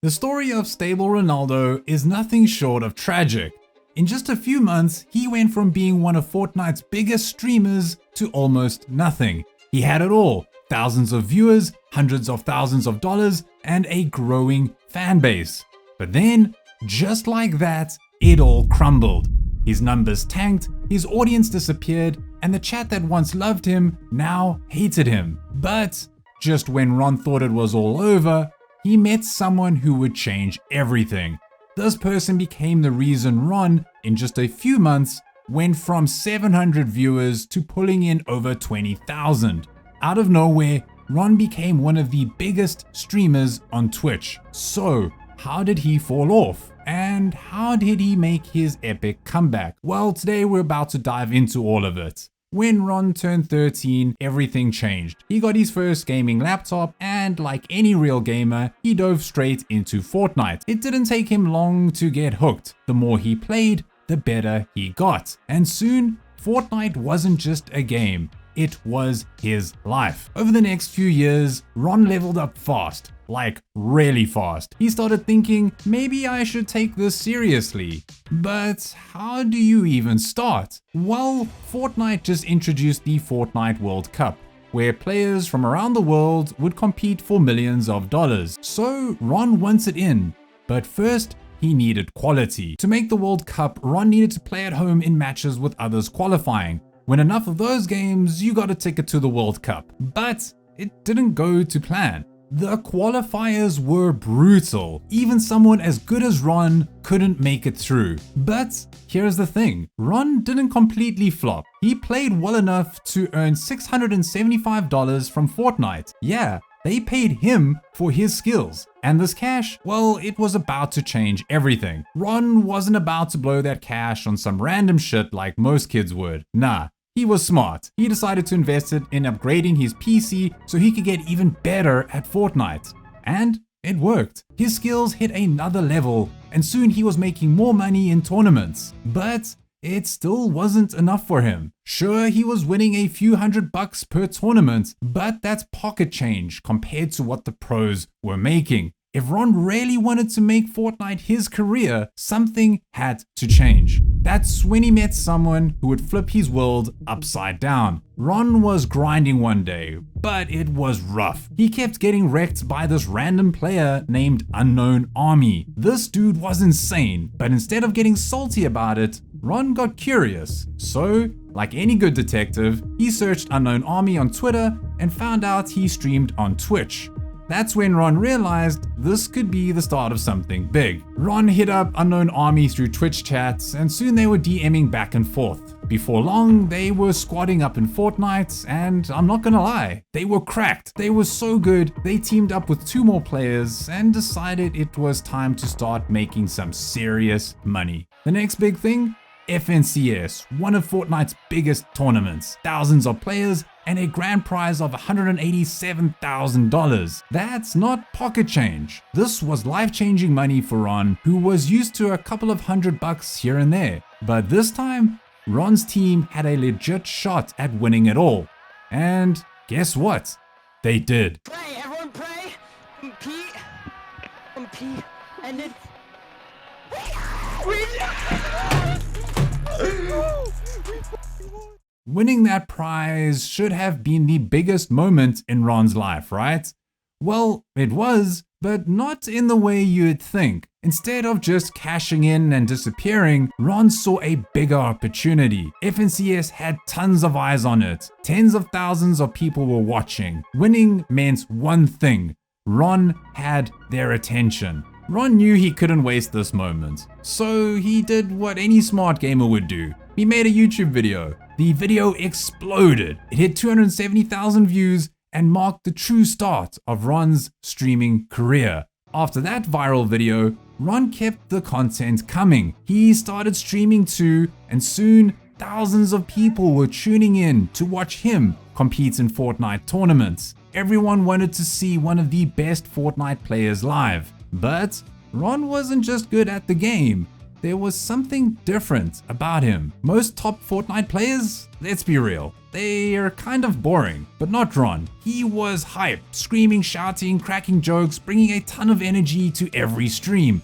The story of Stable Ronaldo is nothing short of tragic. In just a few months, he went from being one of Fortnite's biggest streamers to almost nothing. He had it all: thousands of viewers, hundreds of thousands of dollars, and a growing fan base. But then, just like that, it all crumbled. His numbers tanked, his audience disappeared, and the chat that once loved him now hated him. But just when Ron thought it was all over, he met someone who would change everything. This person became the reason Ron, in just a few months, went from 700 viewers to pulling in over 20,000. Out of nowhere, Ron became one of the biggest streamers on Twitch. So, how did he fall off? And how did he make his epic comeback? Well, today we're about to dive into all of it. When Ron turned 13, everything changed. He got his first gaming laptop and, like any real gamer, he dove straight into Fortnite. It didn't take him long to get hooked. The more he played, the better he got. And soon, Fortnite wasn't just a game, it was his life. Over the next few years, Ron leveled up fast. Like really fast. He started thinking, maybe I should take this seriously. But how do you even start? Well, Fortnite just introduced the Fortnite World Cup, where players from around the world would compete for millions of dollars. So Ron wanted in, but first he needed quality. To make the World Cup, Ron needed to play at home in matches with others qualifying. Win enough of those games, you got a ticket to the World Cup. But it didn't go to plan. The qualifiers were brutal. Even someone as good as Ron couldn't make it through. But here's the thing, Ron didn't completely flop. He played well enough to earn $675 from Fortnite. Yeah, they paid him for his skills. And this cash, well, it was about to change everything. Ron wasn't about to blow that cash on some random shit like most kids would. Nah. He was smart. He decided to invest it in upgrading his PC so he could get even better at Fortnite. And it worked. His skills hit another level, and soon he was making more money in tournaments. But it still wasn't enough for him. Sure, he was winning a few $100 per tournament, but that's pocket change compared to what the pros were making. If Ron really wanted to make Fortnite his career, something had to change. That's when he met someone who would flip his world upside down. Ron was grinding one day, but it was rough. He kept getting wrecked by this random player named Unknown Army. This dude was insane, but instead of getting salty about it, Ron got curious. So, like any good detective, he searched Unknown Army on Twitter and found out he streamed on Twitch. That's when Ron realized this could be the start of something big. Ron hit up Unknown Army through Twitch chats, and soon they were DMing back and forth. Before long, they were squadding up in Fortnite, and I'm not gonna lie, they were cracked. They were so good, they teamed up with 2 more players and decided it was time to start making some serious money. The next big thing? FNCS, one of Fortnite's biggest tournaments. Thousands of players and a grand prize of $187,000. That's not pocket change. This was life-changing money for Ron, who was used to a couple of $100 here and there. But this time, Ron's team had a legit shot at winning it all. And guess what? They did. Pray, everyone pray. Compete, and then... Winning that prize should have been the biggest moment in Ron's life, right? Well, it was, but not in the way you'd think. Instead of just cashing in and disappearing, Ron saw a bigger opportunity. FNCS had tons of eyes on it. Tens of thousands of people were watching. Winning meant one thing: Ron had their attention. Ron knew he couldn't waste this moment, so he did what any smart gamer would do. He made a YouTube video. The video exploded. It hit 270,000 views and marked the true start of Ron's streaming career. After that viral video, Ron kept the content coming. He started streaming too, and soon thousands of people were tuning in to watch him compete in Fortnite tournaments. Everyone wanted to see one of the best Fortnite players live. But Ron wasn't just good at the game. there was something different about him. Most top Fortnite players, let's be real, they are kind of boring, but not Ron. He was hype, screaming, shouting, cracking jokes, bringing a ton of energy to every stream.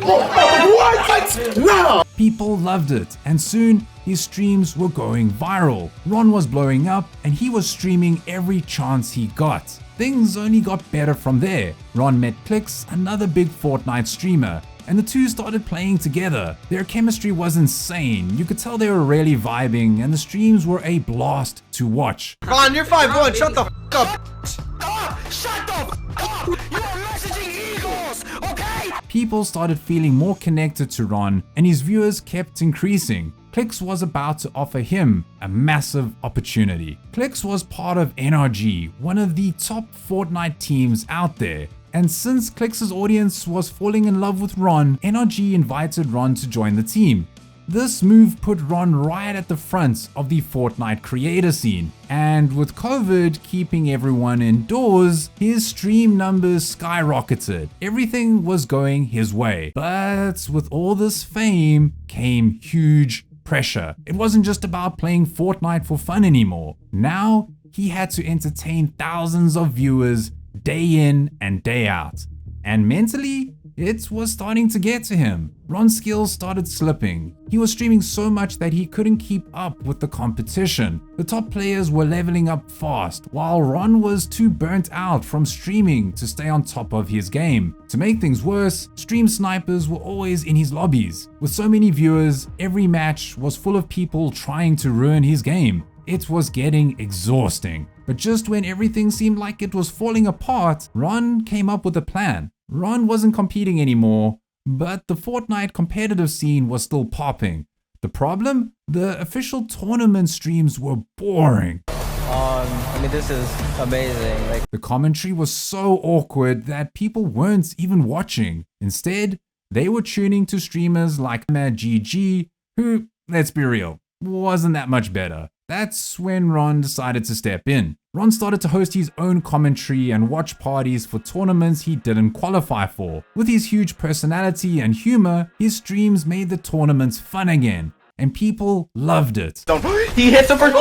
What? No! People loved it, and soon his streams were going viral. Ron was blowing up, and he was streaming every chance he got. Things only got better from there. Ron met Clix, another big Fortnite streamer, and the two started playing together. Their chemistry was insane. You could tell they were really vibing, and the streams were a blast to watch. Ron, you're 5'1", shut the f up. Shut the f up! You are messaging eagles, okay? People started feeling more connected to Ron, and his viewers kept increasing. Clix was about to offer him a massive opportunity. Clix was part of NRG, one of the top Fortnite teams out there. And since Clix's audience was falling in love with Ron, NRG invited Ron to join the team. This move put Ron right at the front of the Fortnite creator scene. And with COVID keeping everyone indoors, his stream numbers skyrocketed. Everything was going his way. But with all this fame came huge pressure. It wasn't just about playing Fortnite for fun anymore. Now he had to entertain thousands of viewers day in and day out. And mentally, it was starting to get to him. Ron's skills started slipping. He was streaming so much that he couldn't keep up with the competition. The top players were leveling up fast, while Ron was too burnt out from streaming to stay on top of his game. To make things worse, stream snipers were always in his lobbies. With so many viewers, every match was full of people trying to ruin his game. It was getting exhausting. But just when everything seemed like it was falling apart, Ron came up with a plan. Ron wasn't competing anymore, but the Fortnite competitive scene was still popping. The problem? The official tournament streams were boring. I mean, this is amazing. The commentary was so awkward that people weren't even watching. Instead, they were tuning to streamers like GG, who, let's be real, wasn't that much better. That's when Ron decided to step in. Ron started to host his own commentary and watch parties for tournaments he didn't qualify for. With his huge personality and humor, his streams made the tournaments fun again, and people loved it. He hit the first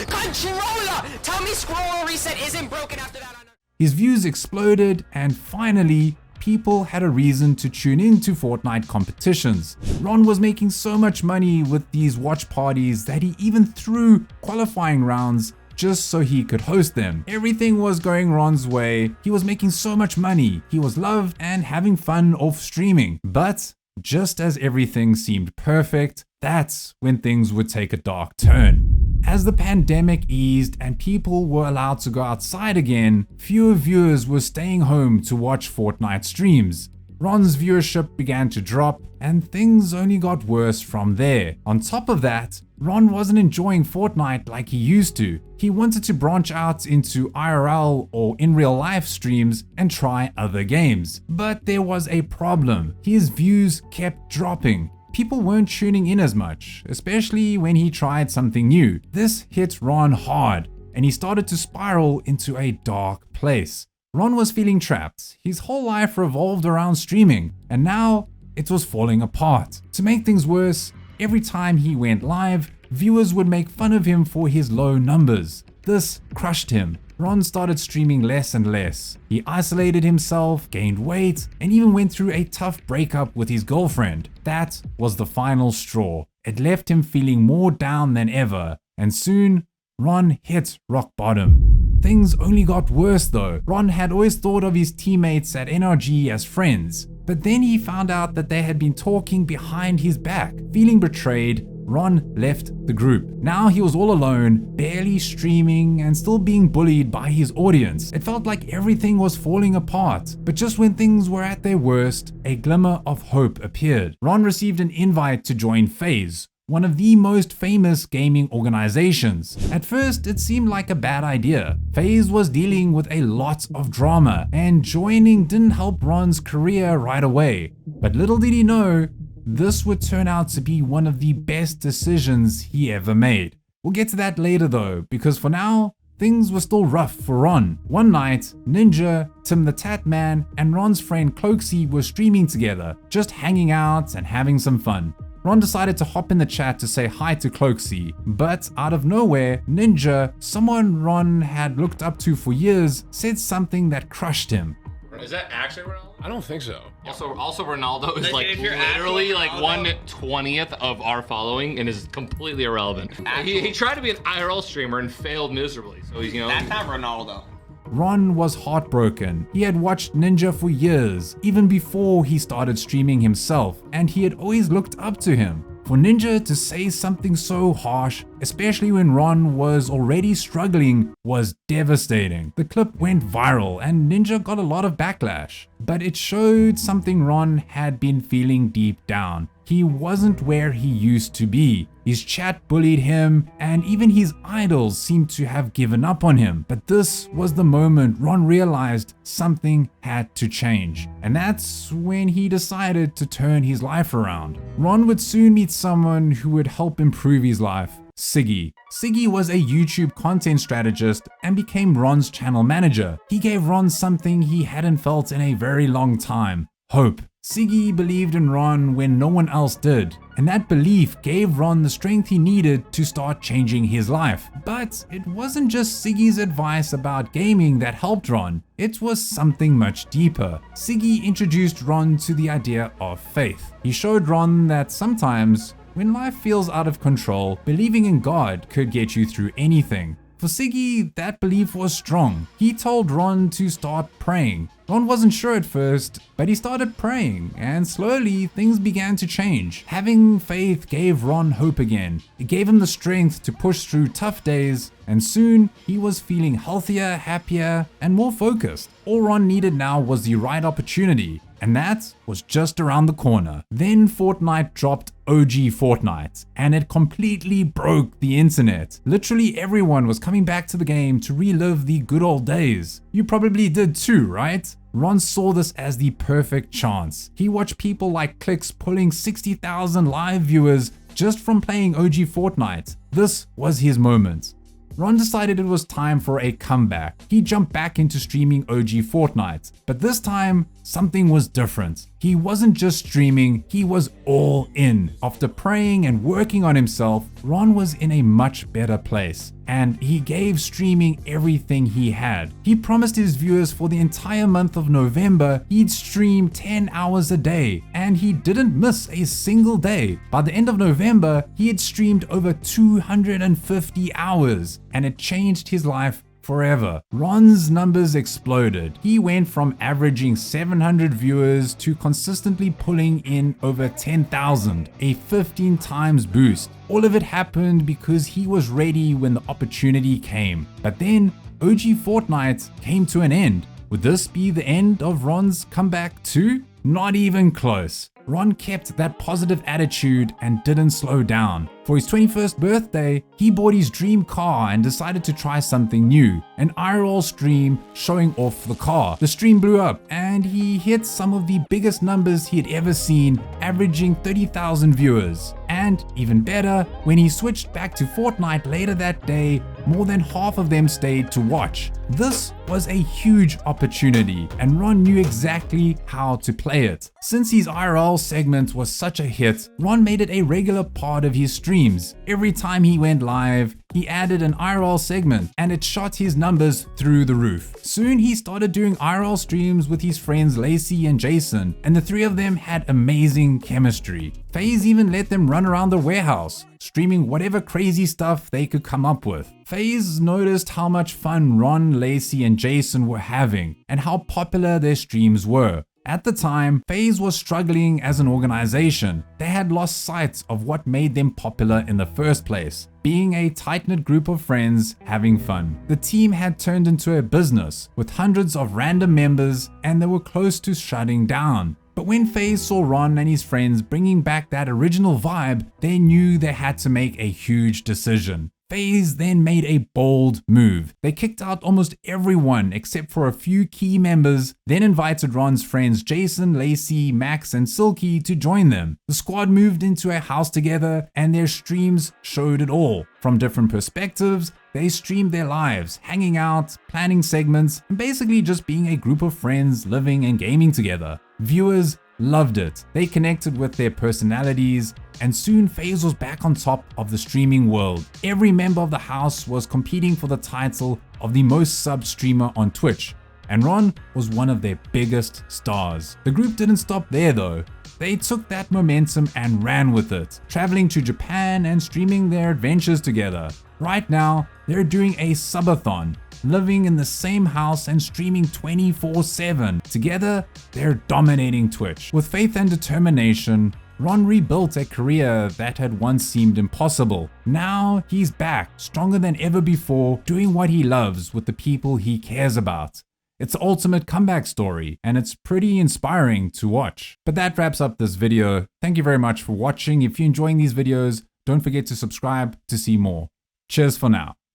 Controller! Tell me scroll reset isn't broken after that. His views exploded, and finally, people had a reason to tune into Fortnite competitions. Ron was making so much money with these watch parties that he even threw qualifying rounds just so he could host them. Everything was going Ron's way. He was making so much money. He was loved and having fun off streaming. But just as everything seemed perfect, that's when things would take a dark turn. As the pandemic eased and people were allowed to go outside again, fewer viewers were staying home to watch Fortnite streams. Ron's viewership began to drop, and things only got worse from there. On top of that, Ron wasn't enjoying Fortnite like he used to. He wanted to branch out into IRL or in real life streams and try other games. But there was a problem. His views kept dropping. People weren't tuning in as much, especially when he tried something new. This hit Ron hard, and he started to spiral into a dark place. Ron was feeling trapped. His whole life revolved around streaming, and now it was falling apart. To make things worse, every time he went live, viewers would make fun of him for his low numbers. This crushed him. Ron started streaming less and less. He isolated himself, gained weight, and even went through a tough breakup with his girlfriend. That was the final straw. It left him feeling more down than ever, and soon, Ron hit rock bottom. Things only got worse though. Ron had always thought of his teammates at NRG as friends, but then he found out that they had been talking behind his back. Feeling betrayed, Ron left the group. Now he was all alone, barely streaming and still being bullied by his audience. It felt like everything was falling apart, but just when things were at their worst, a glimmer of hope appeared. Ron received an invite to join FaZe, one of the most famous gaming organizations. At first, it seemed like a bad idea. FaZe was dealing with a lot of drama, and joining didn't help Ron's career right away. But little did he know, this would turn out to be one of the best decisions he ever made. We'll get to that later though, because for now, things were still rough for Ron. One night, Ninja, Tim the Tat Man, and Ron's friend Cloaksy were streaming together, just hanging out and having some fun. Ron decided to hop in the chat to say hi to Cloaksy, but out of nowhere, Ninja, someone Ron had looked up to for years, said something that crushed him. Is that actually Ronaldo? I don't think so. Also Ronaldo is like if you're literally like Ronaldo- 1/20th of our following and is completely irrelevant. He tried to be an IRL streamer and failed miserably. So he's, you know. That's not Ronaldo. Ron was heartbroken. He had watched Ninja for years, even before he started streaming himself, and he had always looked up to him. For Ninja to say something so harsh, especially when Ron was already struggling, was devastating. The clip went viral and Ninja got a lot of backlash, but it showed something Ron had been feeling deep down. He wasn't where he used to be. His chat bullied him, and even his idols seemed to have given up on him. But this was the moment Ron realized something had to change. And that's when he decided to turn his life around. Ron would soon meet someone who would help improve his life. Siggy. Siggy was a YouTube content strategist and became Ron's channel manager. He gave Ron something he hadn't felt in a very long time: hope. Siggy believed in Ron when no one else did, and that belief gave Ron the strength he needed to start changing his life. But it wasn't just Siggy's advice about gaming that helped Ron, it was something much deeper. Siggy introduced Ron to the idea of faith. He showed Ron that sometimes, when life feels out of control, believing in God could get you through anything. For Siggy, that belief was strong. He told Ron to start praying. Ron wasn't sure at first, but he started praying, and slowly things began to change. Having faith gave Ron hope again. It gave him the strength to push through tough days, and soon he was feeling healthier, happier, and more focused. All Ron needed now was the right opportunity, and that was just around the corner. Then Fortnite dropped OG Fortnite, and it completely broke the internet. Literally everyone was coming back to the game to relive the good old days. You probably did too, right? Ron saw this as the perfect chance. He watched people like Clicks pulling 60,000 live viewers just from playing OG Fortnite. This was his moment. Ron decided it was time for a comeback. He jumped back into streaming OG Fortnite, but this time something was different. He wasn't just streaming, he was all in. After praying and working on himself, Ron was in a much better place, and he gave streaming everything he had. He promised his viewers for the entire month of November he'd stream 10 hours a day, and he didn't miss a single day. By the end of November, he had streamed over 250 hours, and it changed his life forever. Ron's numbers exploded. He went from averaging 700 viewers to consistently pulling in over 10,000, a 15 times boost. All of it happened because he was ready when the opportunity came. But then OG Fortnite came to an end. Would this be the end of Ron's comeback too? Not even close. Ron kept that positive attitude and didn't slow down. For his 21st birthday, he bought his dream car and decided to try something new, an IRL stream showing off the car. The stream blew up and he hit some of the biggest numbers he had ever seen, averaging 30,000 viewers. And even better, when he switched back to Fortnite later that day, more than half of them stayed to watch. This was a huge opportunity, and Ron knew exactly how to play it. Since his IRL segment was such a hit, Ron made it a regular part of his streams. Every time he went live, he added an IRL segment, and it shot his numbers through the roof. Soon he started doing IRL streams with his friends Lacey and Jason, and the three of them had amazing chemistry. FaZe even let them run around the warehouse, streaming whatever crazy stuff they could come up with. FaZe noticed how much fun Ron, Lacey, and Jason were having, and how popular their streams were. At the time, FaZe was struggling as an organization. They had lost sight of what made them popular in the first place, being a tight-knit group of friends having fun. The team had turned into a business with hundreds of random members, and they were close to shutting down. But when FaZe saw Ron and his friends bringing back that original vibe, they knew they had to make a huge decision. FaZe then made a bold move. They kicked out almost everyone except for a few key members, then invited Ron's friends Jason, Lacey, Max, and Silky to join them. The squad moved into a house together, and their streams showed it all. From different perspectives, they streamed their lives, hanging out, planning segments, and basically just being a group of friends living and gaming together. Viewers loved it. They connected with their personalities, and soon FaZe was back on top of the streaming world. Every member of the house was competing for the title of the most sub streamer on Twitch, and Ron was one of their biggest stars. The group didn't stop there though. They took that momentum and ran with it, traveling to Japan and streaming their adventures together. Right now, they're doing a subathon, living in the same house and streaming 24/7. Together, they're dominating Twitch. With faith and determination, Ron rebuilt a career that had once seemed impossible. Now he's back, stronger than ever before, doing what he loves with the people he cares about. It's the ultimate comeback story, and it's pretty inspiring to watch. But that wraps up this video. Thank you very much for watching. If you're enjoying these videos, don't forget to subscribe to see more. Cheers for now.